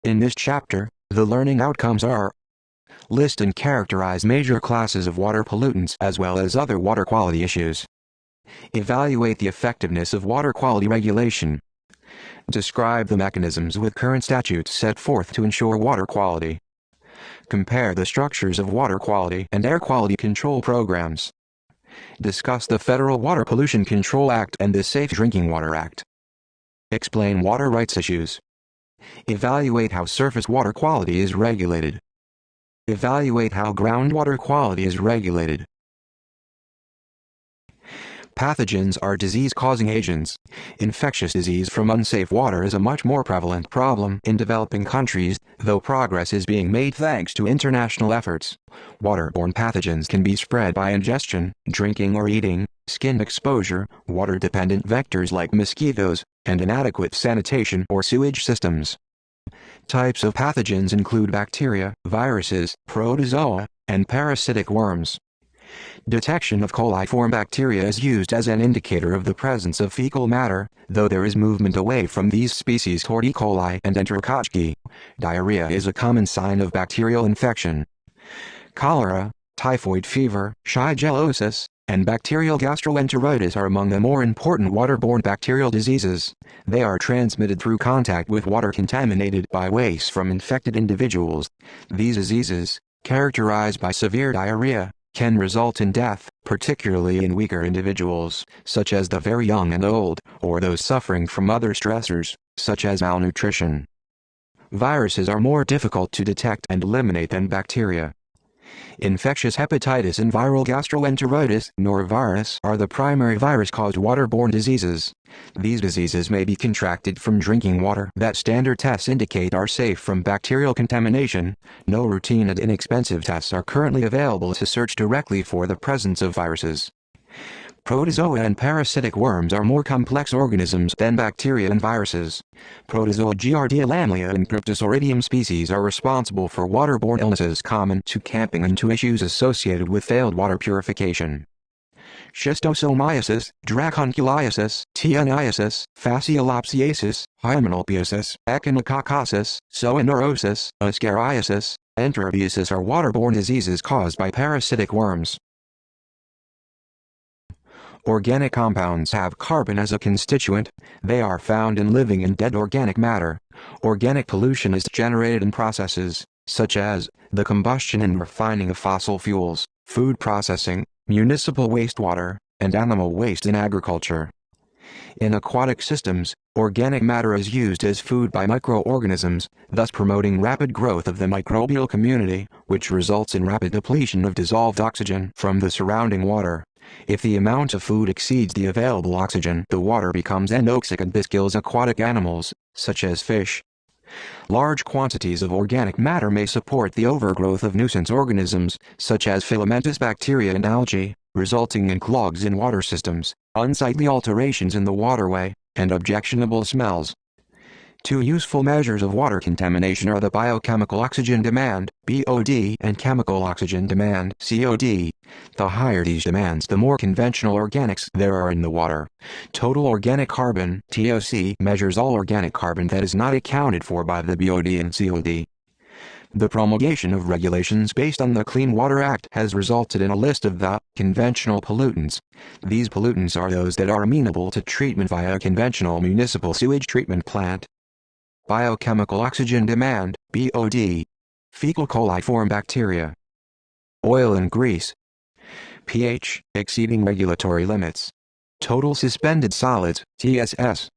In this chapter, the learning outcomes are: list and characterize major classes of water pollutants as well as other water quality issues. Evaluate the effectiveness of water quality regulation. Describe the mechanisms with current statutes set forth to ensure water quality. Compare the structures of water quality and air quality control programs. Discuss the Federal Water Pollution Control Act and the Safe Drinking Water Act. Explain water rights issues. Evaluate how surface water quality is regulated. Evaluate how groundwater quality is regulated. Pathogens are disease-causing agents. Infectious disease from unsafe water is a much more prevalent problem in developing countries, though progress is being made thanks to international efforts. Waterborne pathogens can be spread by ingestion, drinking or eating, skin exposure, water-dependent vectors like mosquitoes, and inadequate sanitation or sewage systems. Types of pathogens include bacteria, viruses, protozoa, and parasitic worms. Detection of coliform bacteria is used as an indicator of the presence of fecal matter, though there is movement away from these species toward E. coli and Enterococcus. Diarrhea is a common sign of bacterial infection. Cholera, typhoid fever, shigellosis, and bacterial gastroenteritis are among the more important waterborne bacterial diseases. They are transmitted through contact with water contaminated by waste from infected individuals. These diseases, characterized by severe diarrhea, can result in death, particularly in weaker individuals, such as the very young and old, or those suffering from other stressors, such as malnutrition. Viruses are more difficult to detect and eliminate than bacteria. Infectious hepatitis and viral gastroenteritis norovirus are the primary virus-caused waterborne diseases. These diseases may be contracted from drinking water that standard tests indicate are safe from bacterial contamination. No routine and inexpensive tests are currently available to search directly for the presence of viruses. Protozoa and parasitic worms are more complex organisms than bacteria and viruses. Protozoa Giardia lamilia and Cryptosporidium species are responsible for waterborne illnesses common to camping and to issues associated with failed water purification. Schistosomiasis, dracunculiasis, tioniasis, fasciolopsiasis, hymenopiosis, echinococcosis, zooneurosis, ascariasis, enterobiasis are waterborne diseases caused by parasitic worms. Organic compounds have carbon as a constituent. They are found in living and dead organic matter. Organic pollution is generated in processes, such as the combustion and refining of fossil fuels, food processing, municipal wastewater, and animal waste in agriculture. In aquatic systems, organic matter is used as food by microorganisms, thus promoting rapid growth of the microbial community, which results in rapid depletion of dissolved oxygen from the surrounding water. If the amount of food exceeds the available oxygen, the water becomes anoxic and this kills aquatic animals, such as fish. Large quantities of organic matter may support the overgrowth of nuisance organisms, such as filamentous bacteria and algae, resulting in clogs in water systems, unsightly alterations in the waterway, and objectionable smells. Two useful measures of water contamination are the biochemical oxygen demand, BOD, and chemical oxygen demand, COD. The higher these demands, the more conventional organics there are in the water. Total organic carbon, TOC, measures all organic carbon that is not accounted for by the BOD and COD. The promulgation of regulations based on the Clean Water Act has resulted in a list of the conventional pollutants. These pollutants are those that are amenable to treatment via a conventional municipal sewage treatment plant. Biochemical oxygen demand, BOD. Fecal coliform bacteria. Oil and grease. pH, exceeding regulatory limits. Total suspended solids, TSS.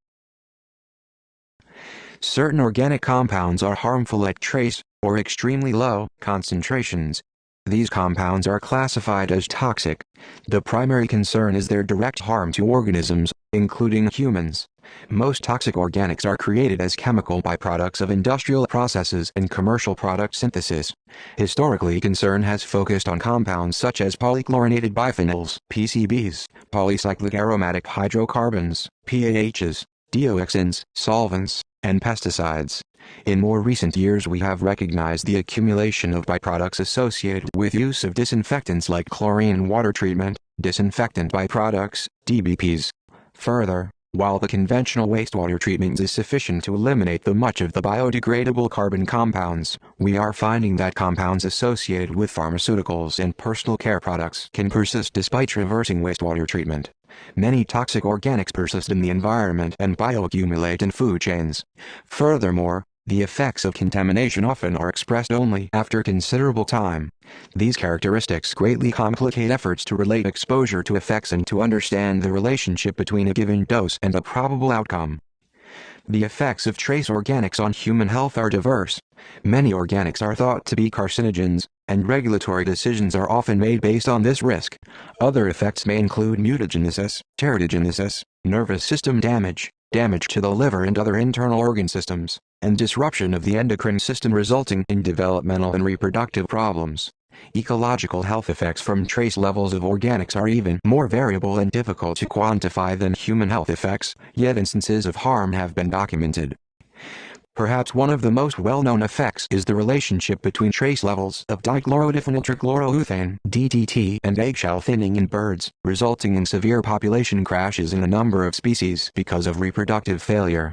Certain organic compounds are harmful at trace, or extremely low, concentrations. These compounds are classified as toxic. The primary concern is their direct harm to organisms, including humans. Most toxic organics are created as chemical byproducts of industrial processes and commercial product synthesis. Historically, concern has focused on compounds such as polychlorinated biphenyls, PCBs, polycyclic aromatic hydrocarbons, PAHs, dioxins, solvents, and pesticides. In more recent years we have recognized the accumulation of byproducts associated with use of disinfectants like chlorine water treatment, disinfectant byproducts, DBPs. Further, While the conventional wastewater treatment is sufficient to eliminate much of the biodegradable carbon compounds, we are finding that compounds associated with pharmaceuticals and personal care products can persist despite reversing wastewater treatment. Many toxic organics persist in the environment and bioaccumulate in food chains. Furthermore, the effects of contamination often are expressed only after considerable time. These characteristics greatly complicate efforts to relate exposure to effects and to understand the relationship between a given dose and a probable outcome. The effects of trace organics on human health are diverse. Many organics are thought to be carcinogens, and regulatory decisions are often made based on this risk. Other effects may include mutagenesis, teratogenesis, nervous system damage, damage to the liver and other internal organ systems, and disruption of the endocrine system resulting in developmental and reproductive problems. Ecological health effects from trace levels of organics are even more variable and difficult to quantify than human health effects, yet instances of harm have been documented. Perhaps one of the most well-known effects is the relationship between trace levels of dichlorodephenotrichloroethane (DDT) and eggshell thinning in birds, resulting in severe population crashes in a number of species because of reproductive failure.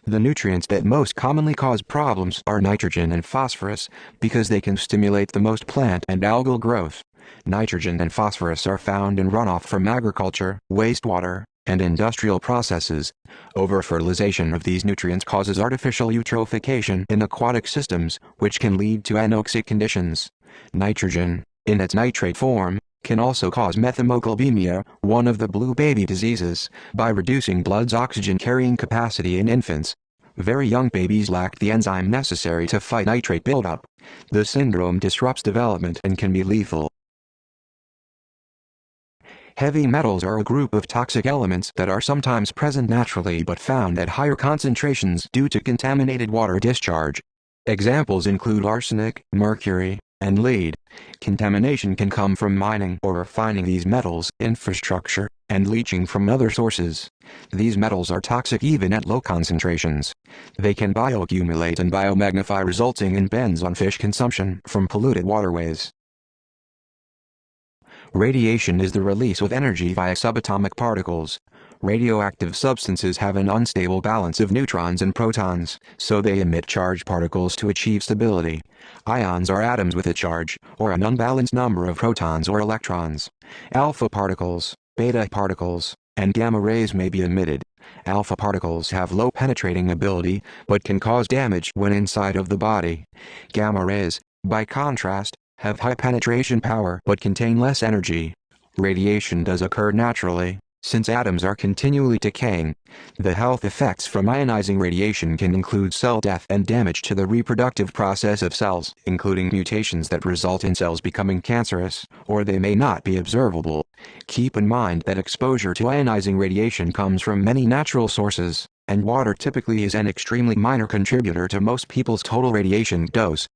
The nutrients that most commonly cause problems are nitrogen and phosphorus, because they can stimulate the most plant and algal growth. Nitrogen and phosphorus are found in runoff from agriculture, wastewater, and industrial processes. Overfertilization of these nutrients causes artificial eutrophication in aquatic systems, which can lead to anoxic conditions. Nitrogen, in its nitrate form, can also cause methemoglobinemia, one of the blue baby diseases, by reducing blood's oxygen-carrying capacity in infants. Very young babies lack the enzyme necessary to fight nitrate buildup. The syndrome disrupts development and can be lethal. Heavy metals are a group of toxic elements that are sometimes present naturally but found at higher concentrations due to contaminated water discharge. Examples include arsenic, mercury, and lead. Contamination can come from mining or refining these metals, infrastructure, and leaching from other sources. These metals are toxic even at low concentrations. They can bioaccumulate and biomagnify, resulting in bans on fish consumption from polluted waterways. Radiation is the release of energy via subatomic particles. Radioactive substances have an unstable balance of neutrons and protons, so they emit charged particles to achieve stability. Ions are atoms with a charge, or an unbalanced number of protons or electrons. Alpha particles, beta particles, and gamma rays may be emitted. Alpha particles have low penetrating ability, but can cause damage when inside of the body. Gamma rays, by contrast, have high penetration power but contain less energy. Radiation does occur naturally, since atoms are continually decaying. The health effects from ionizing radiation can include cell death and damage to the reproductive process of cells, including mutations that result in cells becoming cancerous, or they may not be observable. Keep in mind that exposure to ionizing radiation comes from many natural sources, and water typically is an extremely minor contributor to most people's total radiation dose.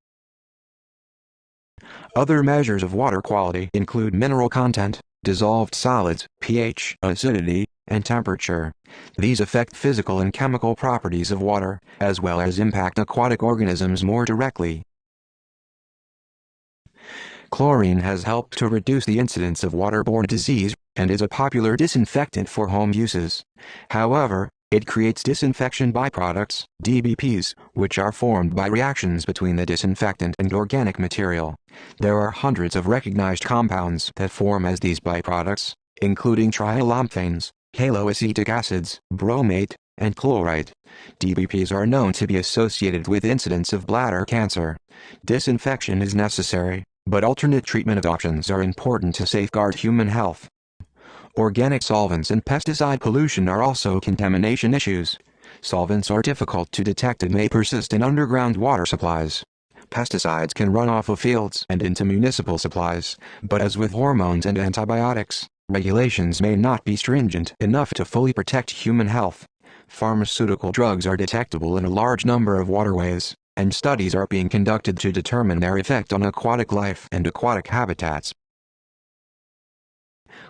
Other measures of water quality include mineral content, dissolved solids, pH, acidity, and temperature. These affect physical and chemical properties of water, as well as impact aquatic organisms more directly. Chlorine has helped to reduce the incidence of waterborne disease, and is a popular disinfectant for home uses. However, it creates disinfection byproducts, DBPs, which are formed by reactions between the disinfectant and organic material. There are hundreds of recognized compounds that form as these byproducts, including trialophanes, haloacetic acids, bromate, and chlorite. DBPs are known to be associated with incidence of bladder cancer. Disinfection is necessary, but alternate treatment options are important to safeguard human health. Organic solvents and pesticide pollution are also contamination issues. Solvents are difficult to detect and may persist in underground water supplies. Pesticides can run off of fields and into municipal supplies, but as with hormones and antibiotics, regulations may not be stringent enough to fully protect human health. Pharmaceutical drugs are detectable in a large number of waterways, and studies are being conducted to determine their effect on aquatic life and aquatic habitats.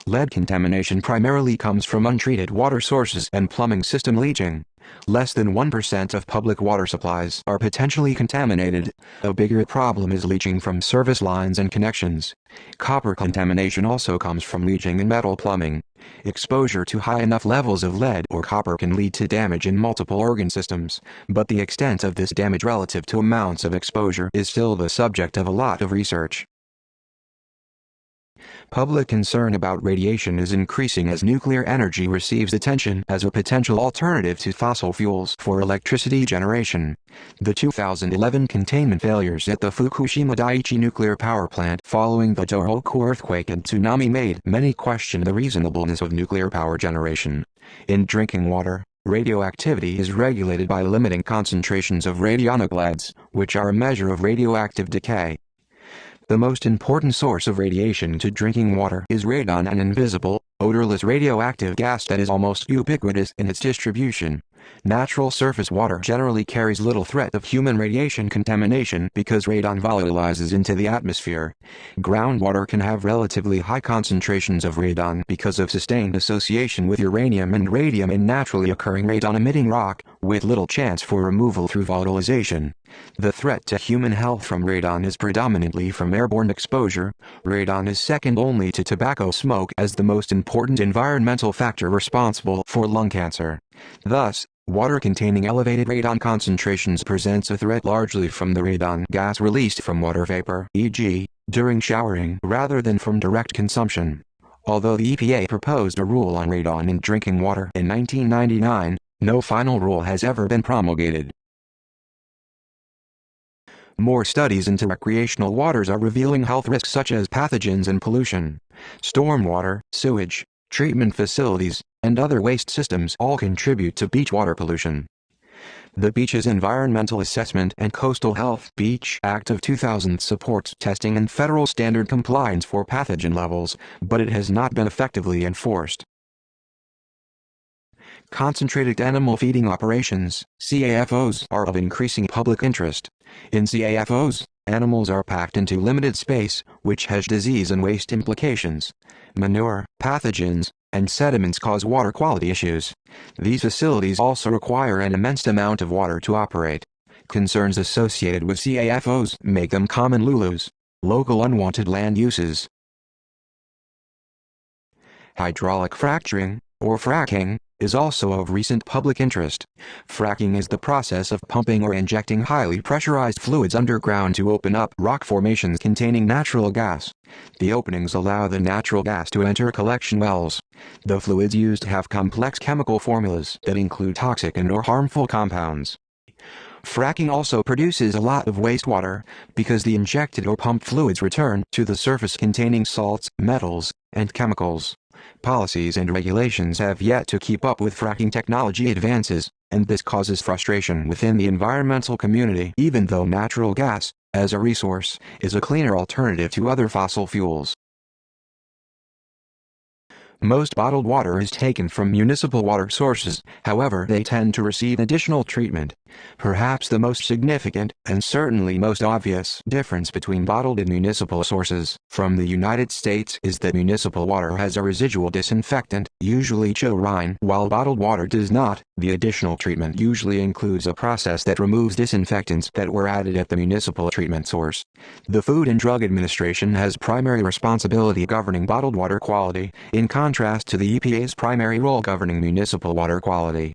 Lead contamination primarily comes from untreated water sources and plumbing system leaching. Less than 1% of public water supplies are potentially contaminated. A bigger problem is leaching from service lines and connections. Copper contamination also comes from leaching in metal plumbing. Exposure to high enough levels of lead or copper can lead to damage in multiple organ systems, but the extent of this damage relative to amounts of exposure is still the subject of a lot of research. Public concern about radiation is increasing as nuclear energy receives attention as a potential alternative to fossil fuels for electricity generation. The 2011 containment failures at the Fukushima Daiichi nuclear power plant following the Tohoku earthquake and tsunami made many question the reasonableness of nuclear power generation. In drinking water, radioactivity is regulated by limiting concentrations of radionuclides, which are a measure of radioactive decay. The most important source of radiation to drinking water is radon, an invisible, odorless radioactive gas that is almost ubiquitous in its distribution. Natural surface water generally carries little threat of human radiation contamination because radon volatilizes into the atmosphere. Groundwater can have relatively high concentrations of radon because of sustained association with uranium and radium in naturally occurring radon-emitting rock, with little chance for removal through volatilization. The threat to human health from radon is predominantly from airborne exposure. Radon is second only to tobacco smoke as the most important environmental factor responsible for lung cancer. Thus, water containing elevated radon concentrations presents a threat largely from the radon gas released from water vapor, e.g., during showering, rather than from direct consumption. Although the EPA proposed a rule on radon in drinking water in 1999, no final rule has ever been promulgated. More studies into recreational waters are revealing health risks such as pathogens and pollution. Stormwater, sewage, treatment facilities, and other waste systems all contribute to beach water pollution. The Beaches Environmental Assessment and Coastal Health Beach Act of 2000 supports testing and federal standard compliance for pathogen levels, but it has not been effectively enforced. Concentrated animal feeding operations, CAFOs, are of increasing public interest. In CAFOs, animals are packed into limited space, which has disease and waste implications. Manure, pathogens, and sediments cause water quality issues. These facilities also require an immense amount of water to operate. Concerns associated with CAFOs make them common LULUs, local unwanted land uses. Hydraulic fracturing, or fracking, is also of recent public interest. Fracking is the process of pumping or injecting highly pressurized fluids underground to open up rock formations containing natural gas. The openings allow the natural gas to enter collection wells. The fluids used have complex chemical formulas that include toxic and/or harmful compounds. Fracking also produces a lot of wastewater, because the injected or pumped fluids return to the surface containing salts, metals, and chemicals. Policies and regulations have yet to keep up with fracking technology advances, and this causes frustration within the environmental community, even though natural gas, as a resource, is a cleaner alternative to other fossil fuels. Most bottled water is taken from municipal water sources, however they tend to receive additional treatment. Perhaps the most significant, and certainly most obvious, difference between bottled and municipal sources from the United States is that municipal water has a residual disinfectant, usually chlorine, while bottled water does not. The additional treatment usually includes a process that removes disinfectants that were added at the municipal treatment source. The Food and Drug Administration has primary responsibility governing bottled water quality, in contrast to the EPA's primary role governing municipal water quality.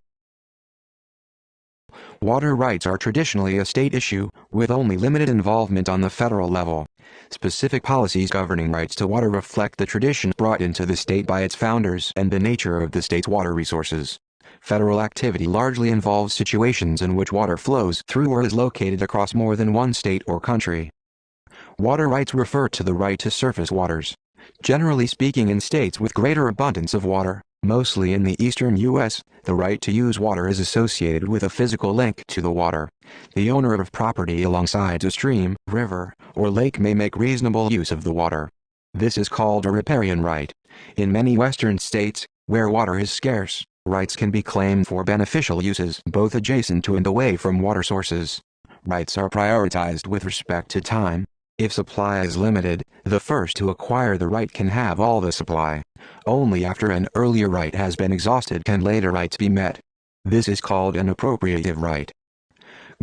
Water rights are traditionally a state issue, with only limited involvement on the federal level. Specific policies governing rights to water reflect the tradition brought into the state by its founders and the nature of the state's water resources. Federal activity largely involves situations in which water flows through or is located across more than one state or country. Water rights refer to the right to surface waters. Generally speaking, in states with greater abundance of water, mostly in the eastern U.S., the right to use water is associated with a physical link to the water. The owner of property alongside a stream, river, or lake may make reasonable use of the water. This is called a riparian right. In many western states, where water is scarce, rights can be claimed for beneficial uses both adjacent to and away from water sources. Rights are prioritized with respect to time. If supply is limited, the first to acquire the right can have all the supply. Only after an earlier right has been exhausted can later rights be met. This is called an appropriative right.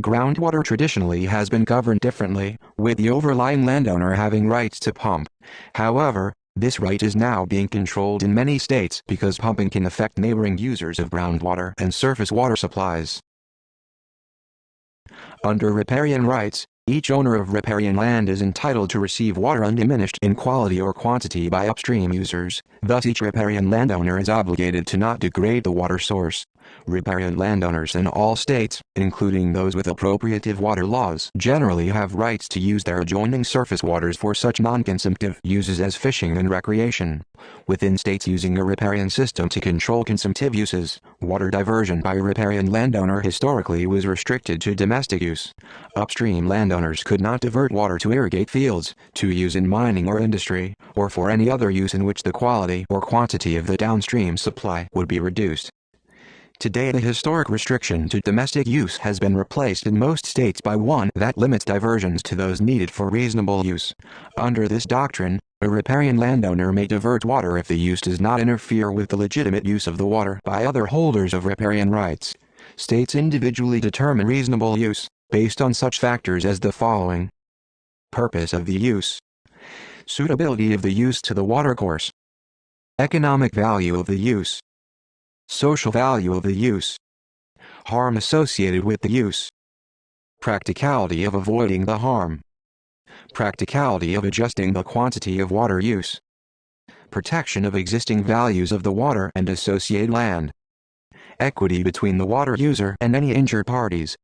Groundwater traditionally has been governed differently, with the overlying landowner having rights to pump. However, this right is now being controlled in many states because pumping can affect neighboring users of groundwater and surface water supplies. Under riparian rights, each owner of riparian land is entitled to receive water undiminished in quality or quantity by upstream users. Thus each riparian landowner is obligated to not degrade the water source. Riparian landowners in all states, including those with appropriative water laws, generally have rights to use their adjoining surface waters for such non-consumptive uses as fishing and recreation. Within states using a riparian system to control consumptive uses, water diversion by a riparian landowner historically was restricted to domestic use. Upstream landowners could not divert water to irrigate fields, to use in mining or industry, or for any other use in which the quality or quantity of the downstream supply would be reduced. Today the historic restriction to domestic use has been replaced in most states by one that limits diversions to those needed for reasonable use. Under this doctrine, a riparian landowner may divert water if the use does not interfere with the legitimate use of the water by other holders of riparian rights. States individually determine reasonable use, based on such factors as the following: purpose of the use, suitability of the use to the watercourse, economic value of the use, social value of the use, harm associated with the use, practicality of avoiding the harm, practicality of adjusting the quantity of water use, protection of existing values of the water and associated land, equity between the water user and any injured parties.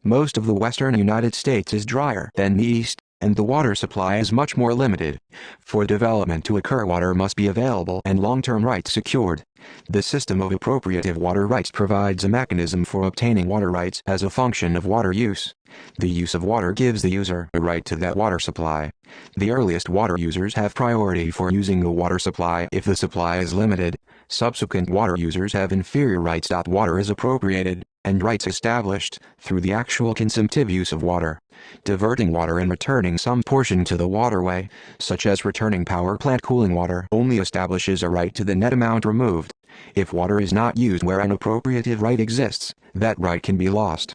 Most of the western United States is drier than the east, and the water supply is much more limited. For development to occur, water must be available and long-term rights secured. The system of appropriative water rights provides a mechanism for obtaining water rights as a function of water use. The use of water gives the user a right to that water supply. The earliest water users have priority for using a water supply if the supply is limited. Subsequent water users have inferior rights. Water is appropriated, and rights established, through the actual consumptive use of water. Diverting water and returning some portion to the waterway, such as returning power plant cooling water, only establishes a right to the net amount removed. If water is not used where an appropriative right exists, that right can be lost.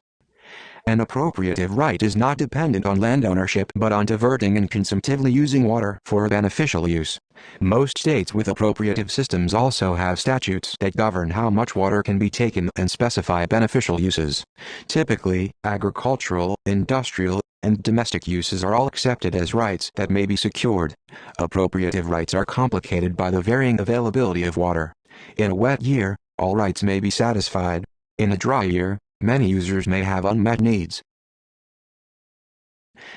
An appropriative right is not dependent on land ownership but on diverting and consumptively using water for a beneficial use. Most states with appropriative systems also have statutes that govern how much water can be taken and specify beneficial uses. Typically, agricultural, industrial, and domestic uses are all accepted as rights that may be secured. Appropriative rights are complicated by the varying availability of water. In a wet year, all rights may be satisfied. In a dry year, many users may have unmet needs.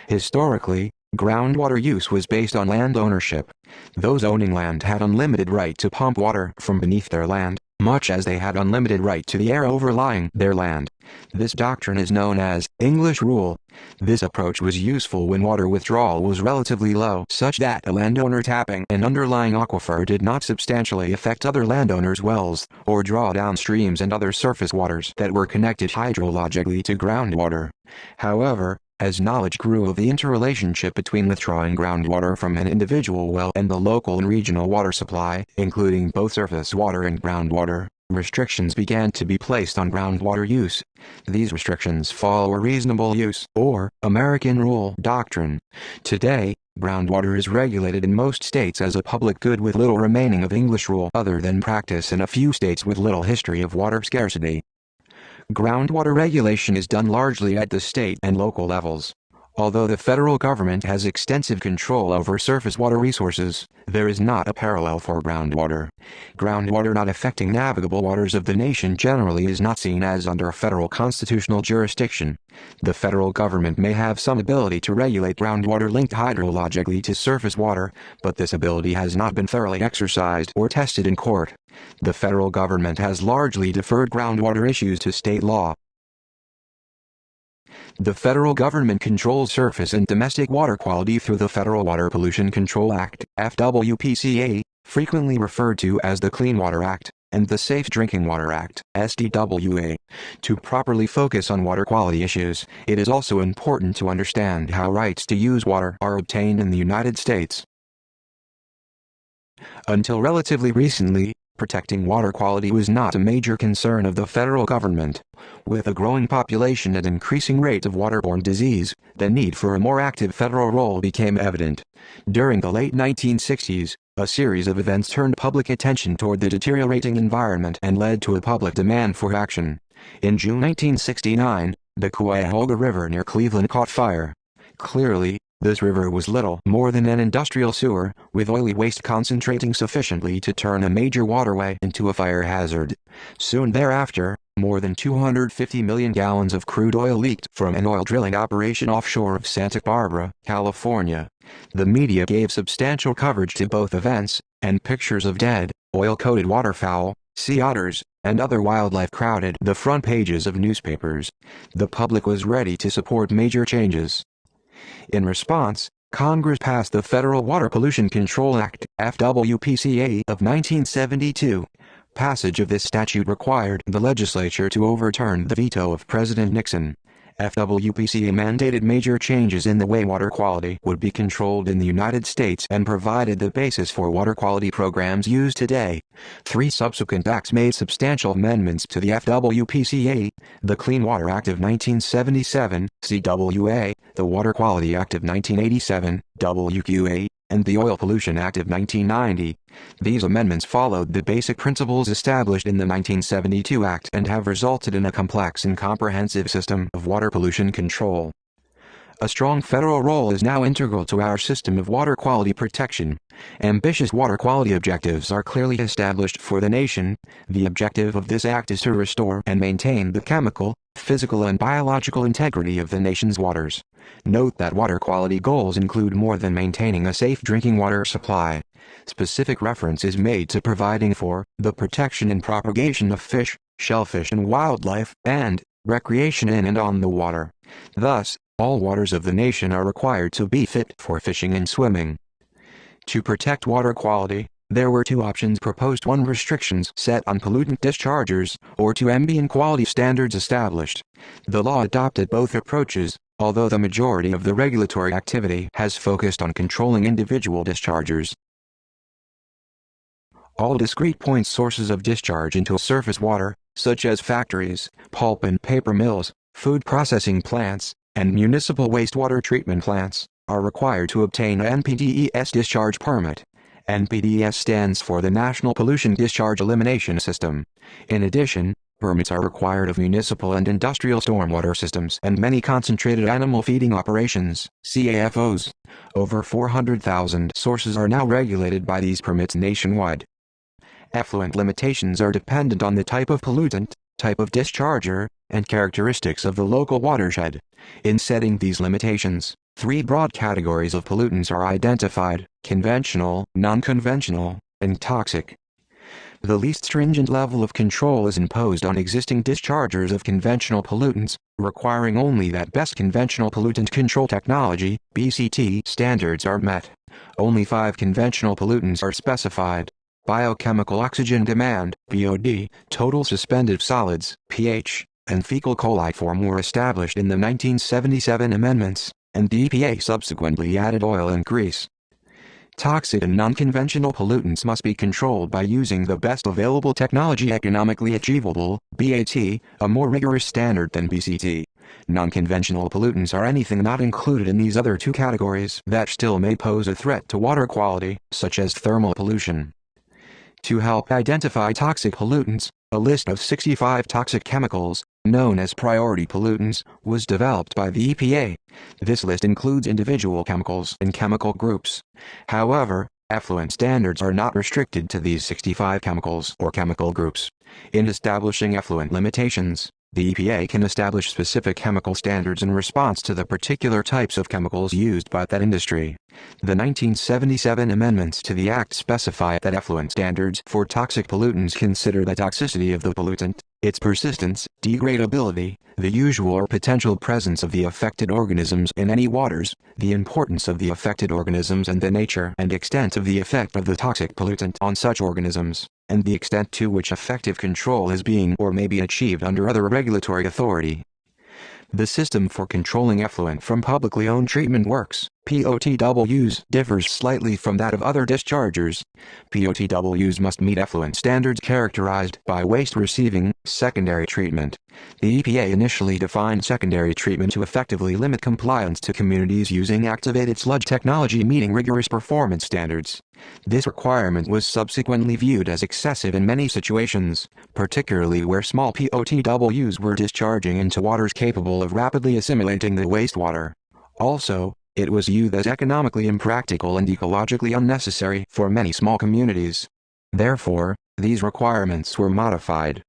Historically, groundwater use was based on land ownership. Those owning land had unlimited right to pump water from beneath their land, much as they had unlimited right to the air overlying their land. This doctrine is known as English rule. This approach was useful when water withdrawal was relatively low, such that a landowner tapping an underlying aquifer did not substantially affect other landowners' wells, or draw down streams and other surface waters that were connected hydrologically to groundwater. However, as knowledge grew of the interrelationship between withdrawing groundwater from an individual well and the local and regional water supply, including both surface water and groundwater, restrictions began to be placed on groundwater use. These restrictions follow a reasonable use, or American rule doctrine. Today, groundwater is regulated in most states as a public good with little remaining of English rule other than practice in a few states with little history of water scarcity. Groundwater regulation is done largely at the state and local levels. Although the federal government has extensive control over surface water resources, there is not a parallel for groundwater. Groundwater not affecting navigable waters of the nation generally is not seen as under federal constitutional jurisdiction. The federal government may have some ability to regulate groundwater linked hydrologically to surface water, but this ability has not been thoroughly exercised or tested in court. The federal government has largely deferred groundwater issues to state law. The federal government controls surface and domestic water quality through the Federal Water Pollution Control Act, FWPCA, frequently referred to as the Clean Water Act, and the Safe Drinking Water Act, SDWA. To properly focus on water quality issues, it is also important to understand how rights to use water are obtained in the United States. Until relatively recently, protecting water quality was not a major concern of the federal government. With a growing population and increasing rates of waterborne disease, the need for a more active federal role became evident. During the late 1960s, a series of events turned public attention toward the deteriorating environment and led to a public demand for action. In June 1969, the Cuyahoga River near Cleveland caught fire. Clearly, this river was little more than an industrial sewer, with oily waste concentrating sufficiently to turn a major waterway into a fire hazard. Soon thereafter, more than 250 million gallons of crude oil leaked from an oil drilling operation offshore of Santa Barbara, California. The media gave substantial coverage to both events, and pictures of dead, oil-coated waterfowl, sea otters, and other wildlife crowded the front pages of newspapers. The public was ready to support major changes. In response, Congress passed the Federal Water Pollution Control Act, FWPCA, of 1972. Passage of this statute required the legislature to overturn the veto of President Nixon. FWPCA mandated major changes in the way water quality would be controlled in the United States and provided the basis for water quality programs used today. 3 subsequent acts made substantial amendments to the FWPCA: the Clean Water Act of 1977, CWA, the Water Quality Act of 1987, WQA, and the Oil Pollution Act of 1990. These amendments followed the basic principles established in the 1972 Act and have resulted in a complex and comprehensive system of water pollution control. A strong federal role is now integral to our system of water quality protection. Ambitious water quality objectives are clearly established for the nation. The objective of this act is to restore and maintain the chemical, physical and biological integrity of the nation's waters. Note that water quality goals include more than maintaining a safe drinking water supply. Specific reference is made to providing for the protection and propagation of fish, shellfish and wildlife, and recreation in and on the water. Thus, all waters of the nation are required to be fit for fishing and swimming. To protect water quality, there were 2 options proposed: 1, restrictions set on pollutant dischargers, or 2, ambient quality standards established. The law adopted both approaches, although the majority of the regulatory activity has focused on controlling individual dischargers. All discrete point sources of discharge into surface water, such as factories, pulp and paper mills, food processing plants, and municipal wastewater treatment plants, are required to obtain a NPDES discharge permit. NPDES stands for the National Pollution Discharge Elimination System. In addition, permits are required of municipal and industrial stormwater systems and many concentrated animal feeding operations, CAFOs. Over 400,000 sources are now regulated by these permits nationwide. Effluent limitations are dependent on the type of pollutant, type of discharger, and characteristics of the local watershed. In setting these limitations, 3 broad categories of pollutants are identified: conventional, non-conventional, and toxic. The least stringent level of control is imposed on existing dischargers of conventional pollutants, requiring only that best conventional pollutant control technology (BCT) standards are met. Only 5 conventional pollutants are specified: biochemical oxygen demand (BOD), total suspended solids (pH), and fecal coliform were established in the 1977 amendments, and the EPA subsequently added oil and grease. Toxic and non-conventional pollutants must be controlled by using the best available technology economically achievable, BAT, a more rigorous standard than BCT. Non-conventional pollutants are anything not included in these other 2 categories that still may pose a threat to water quality, such as thermal pollution. To help identify toxic pollutants, a list of 65 toxic chemicals, known as priority pollutants, was developed by the EPA. This list includes individual chemicals and chemical groups. However, effluent standards are not restricted to these 65 chemicals or chemical groups. In establishing effluent limitations, the EPA can establish specific chemical standards in response to the particular types of chemicals used by that industry. The 1977 amendments to the Act specify that effluent standards for toxic pollutants consider the toxicity of the pollutant, its persistence, degradability, the usual or potential presence of the affected organisms in any waters, the importance of the affected organisms and the nature and extent of the effect of the toxic pollutant on such organisms, and the extent to which effective control is being or may be achieved under other regulatory authority. The system for controlling effluent from publicly owned treatment works, POTWs differs slightly from that of other dischargers. POTWs must meet effluent standards characterized by waste receiving secondary treatment. The EPA initially defined secondary treatment to effectively limit compliance to communities using activated sludge technology meeting rigorous performance standards. This requirement was subsequently viewed as excessive in many situations, particularly where small POTWs were discharging into waters capable of rapidly assimilating the wastewater. Also, it was viewed as economically impractical and ecologically unnecessary for many small communities. Therefore, these requirements were modified.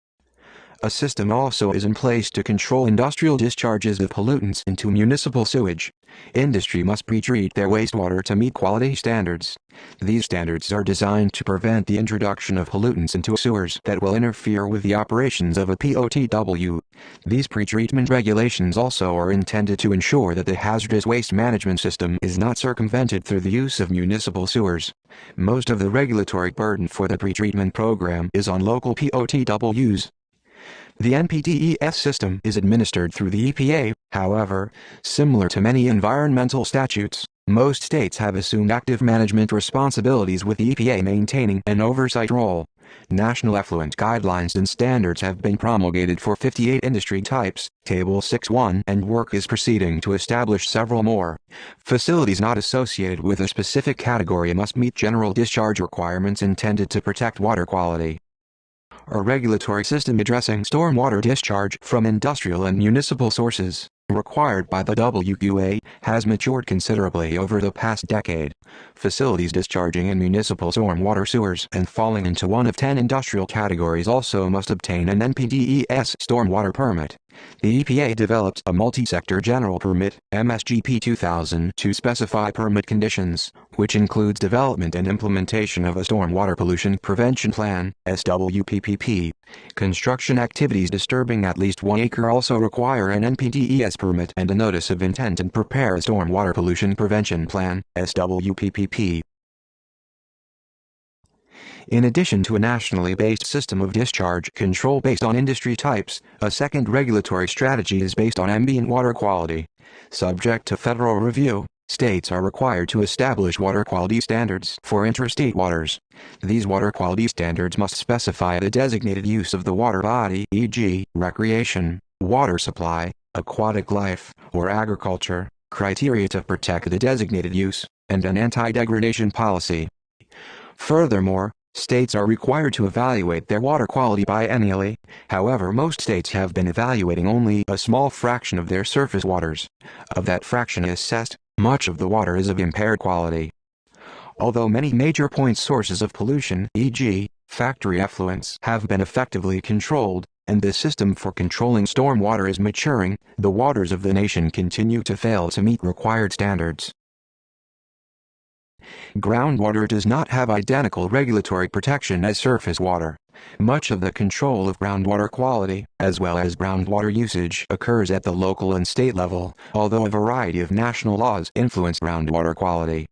A system also is in place to control industrial discharges of pollutants into municipal sewage. Industry must pre-treat their wastewater to meet quality standards. These standards are designed to prevent the introduction of pollutants into sewers that will interfere with the operations of a POTW. These pre-treatment regulations also are intended to ensure that the hazardous waste management system is not circumvented through the use of municipal sewers. Most of the regulatory burden for the pre-treatment program is on local POTWs. The NPDES system is administered through the EPA. However, similar to many environmental statutes, most states have assumed active management responsibilities with the EPA maintaining an oversight role. National effluent guidelines and standards have been promulgated for 58 industry types, Table 6.1, and work is proceeding to establish several more. Facilities not associated with a specific category must meet general discharge requirements intended to protect water quality. A regulatory system addressing stormwater discharge from industrial and municipal sources, required by the WQA, has matured considerably over the past decade. Facilities discharging in municipal stormwater sewers and falling into one of 10 industrial categories also must obtain an NPDES stormwater permit. The EPA developed a multi-sector general permit, MSGP 2000, to specify permit conditions, which includes development and implementation of a stormwater pollution prevention plan, SWPPP. Construction activities disturbing at least 1 acre also require an NPDES permit and a notice of intent and prepare a stormwater pollution prevention plan, SWPPP. In addition to a nationally based system of discharge control based on industry types, a second regulatory strategy is based on ambient water quality. Subject to federal review, states are required to establish water quality standards for interstate waters. These water quality standards must specify the designated use of the water body, e.g., recreation, water supply, aquatic life, or agriculture, criteria to protect the designated use, and an anti-degradation policy. Furthermore, states are required to evaluate their water quality biennially. However, most states have been evaluating only a small fraction of their surface waters. Of that fraction assessed, much of the water is of impaired quality. Although many major point sources of pollution, e.g., factory effluents, have been effectively controlled, and the system for controlling stormwater is maturing, the waters of the nation continue to fail to meet required standards. Groundwater does not have identical regulatory protection as surface water. Much of the control of groundwater quality, as well as groundwater usage, occurs at the local and state level, although a variety of national laws influence groundwater quality.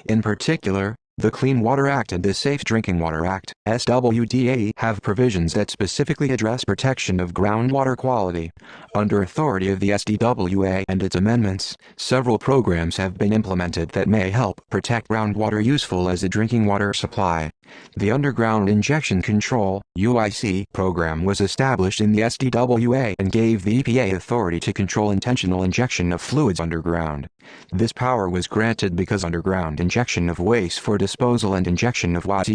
In particular, the Clean Water Act and the Safe Drinking Water Act, SWDA, have provisions that specifically address protection of groundwater quality. Under authority of the SDWA and its amendments, several programs have been implemented that may help protect groundwater useful as a drinking water supply. The Underground Injection Control (UIC) program was established in the SDWA and gave the EPA authority to control intentional injection of fluids underground. This power was granted because underground injection of waste for disposal and injection of water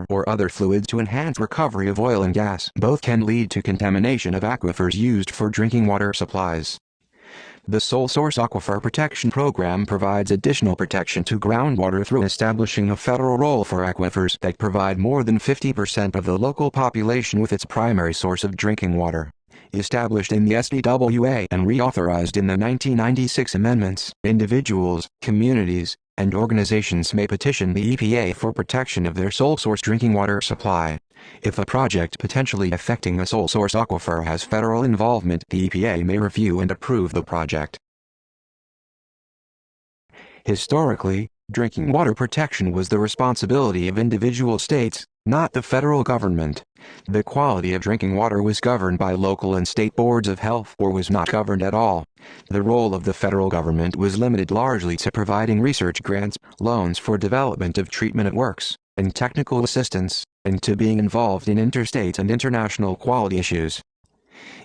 or other fluids to enhance recovery of oil and gas both can lead to contamination of aquifers used for drinking water supplies. The Sole Source Aquifer Protection Program provides additional protection to groundwater through establishing a federal role for aquifers that provide more than 50% of the local population with its primary source of drinking water. Established in the SDWA and reauthorized in the 1996 amendments, individuals, communities, and organizations may petition the EPA for protection of their sole source drinking water supply. If a project potentially affecting a sole source aquifer has federal involvement, the EPA may review and approve the project. Historically, drinking water protection was the responsibility of individual states, not the federal government. The quality of drinking water was governed by local and state boards of health or was not governed at all. The role of the federal government was limited largely to providing research grants, loans for development of treatment works, and technical assistance, and to being involved in interstate and international quality issues.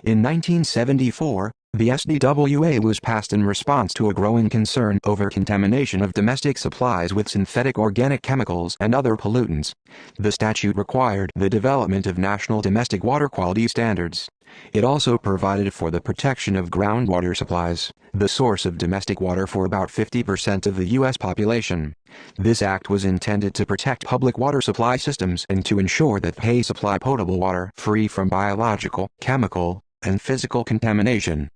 In 1974, the SDWA was passed in response to a growing concern over contamination of domestic supplies with synthetic organic chemicals and other pollutants. The statute required the development of national domestic water quality standards. It also provided for the protection of groundwater supplies, the source of domestic water for about 50% of the U.S. population. This act was intended to protect public water supply systems and to ensure that they supply potable water free from biological, chemical, and physical contamination.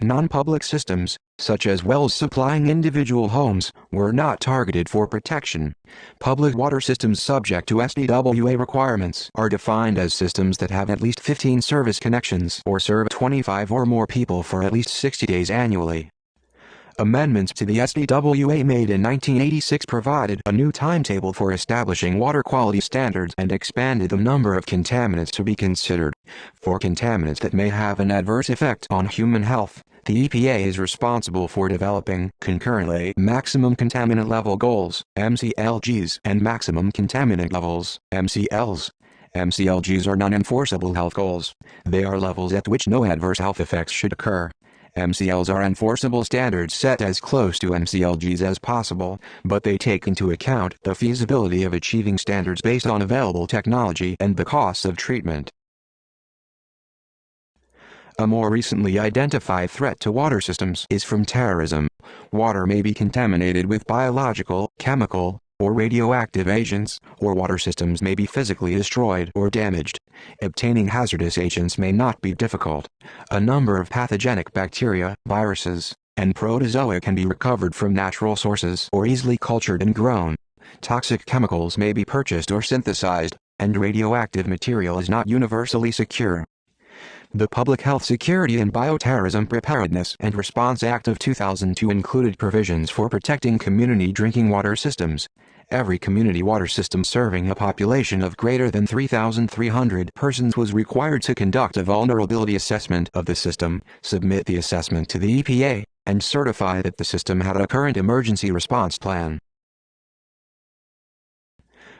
Non-public systems, such as wells supplying individual homes, were not targeted for protection. Public water systems subject to SDWA requirements are defined as systems that have at least 15 service connections or serve 25 or more people for at least 60 days annually. Amendments to the SDWA made in 1986 provided a new timetable for establishing water quality standards and expanded the number of contaminants to be considered. For contaminants that may have an adverse effect on human health, the EPA is responsible for developing, concurrently, maximum contaminant level goals, MCLGs, and maximum contaminant levels, MCLs. MCLGs are non-enforceable health goals. They are levels at which no adverse health effects should occur. MCLs are enforceable standards set as close to MCLGs as possible, but they take into account the feasibility of achieving standards based on available technology and the costs of treatment. A more recently identified threat to water systems is from terrorism. Water may be contaminated with biological, chemical, or radioactive agents, or water systems may be physically destroyed or damaged. Obtaining hazardous agents may not be difficult. A number of pathogenic bacteria, viruses, and protozoa can be recovered from natural sources or easily cultured and grown. Toxic chemicals may be purchased or synthesized, and radioactive material is not universally secure. The Public Health Security and Bioterrorism Preparedness and Response Act of 2002 included provisions for protecting community drinking water systems. Every community water system serving a population of greater than 3,300 persons was required to conduct a vulnerability assessment of the system, submit the assessment to the EPA, and certify that the system had a current emergency response plan.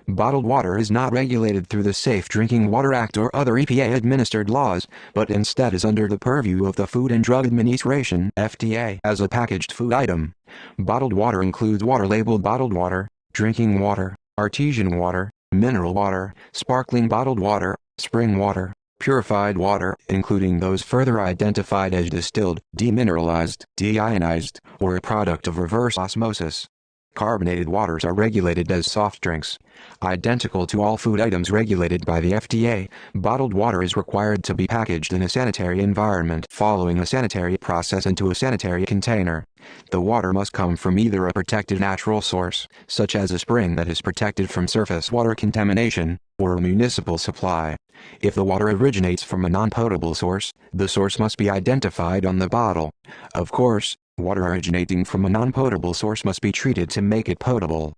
Bottled water is not regulated through the Safe Drinking Water Act or other EPA-administered laws, but instead is under the purview of the Food and Drug Administration (FDA) as a packaged food item. Bottled water includes water labeled bottled water, drinking water, artesian water, mineral water, sparkling bottled water, spring water, purified water, including those further identified as distilled, demineralized, deionized, or a product of reverse osmosis. Carbonated waters are regulated as soft drinks. Identical to all food items regulated by the FDA, bottled water is required to be packaged in a sanitary environment following a sanitary process into a sanitary container. The water must come from either a protected natural source, such as a spring that is protected from surface water contamination, or a municipal supply. If the water originates from a non-potable source, the source must be identified on the bottle. Of course, water originating from a non-potable source must be treated to make it potable.